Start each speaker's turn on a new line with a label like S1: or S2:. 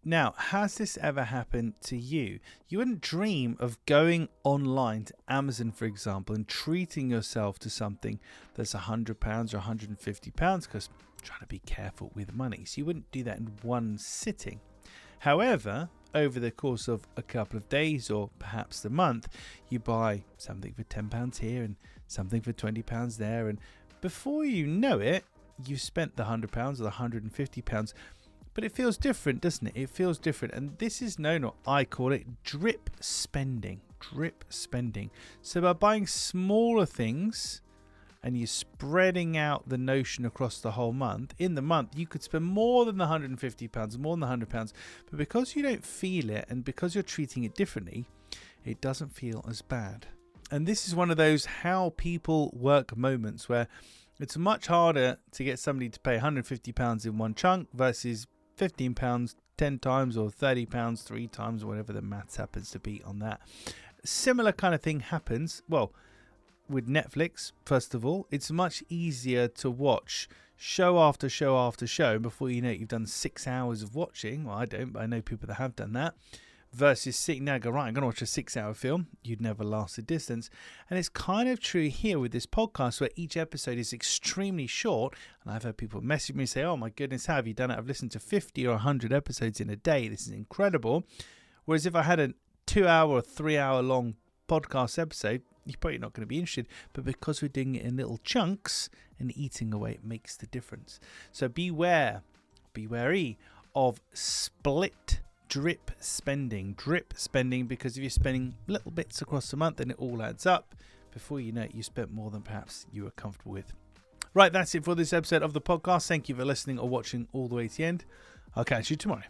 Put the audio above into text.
S1: Now, has this ever happened to you? You wouldn't dream of going online to Amazon, for example, and treating yourself to something that's £100 or £150 because you're trying to be careful with money. So you wouldn't do that in one sitting. However, over the course of a couple of days or perhaps the month, you buy something for £10 here and something for £20 there. And before you know it, you've spent the £100 or the £150. But it feels different, doesn't it? It feels different. And this is known, or I call it, drip spending. Drip spending. So by buying smaller things and you're spreading out the notion across the whole month, in the month you could spend more than the £150, more than the £100. But because you don't feel it and because you're treating it differently, it doesn't feel as bad. And this is one of those how people work moments where it's much harder to get somebody to pay £150 in one chunk versus £15 10 times or £30 3 times, or whatever the maths happens to be on that. Similar kind of thing happens, well, with Netflix. First of all, it's much easier to watch show after show after show. Before you know it, you've done 6 hours of watching. Well, I don't, but I know people that have done that. Versus sitting there and go, right, I'm going to watch a 6-hour film. You'd never last a distance. And it's kind of true here with this podcast where each episode is extremely short. And I've had people message me and say, oh my goodness, how have you done it? I've listened to 50 or 100 episodes in a day. This is incredible. Whereas if I had a 2-hour or 3-hour long podcast episode, you're probably not going to be interested. But because we're doing it in little chunks and eating away, it makes the difference. So be wary of split drip spending, because if you're spending little bits across the month, then it all adds up. Before you know it, you spent more than perhaps you were comfortable with. Right, that's it for this episode of the podcast. Thank you for listening or watching all the way to the end. I'll catch you tomorrow.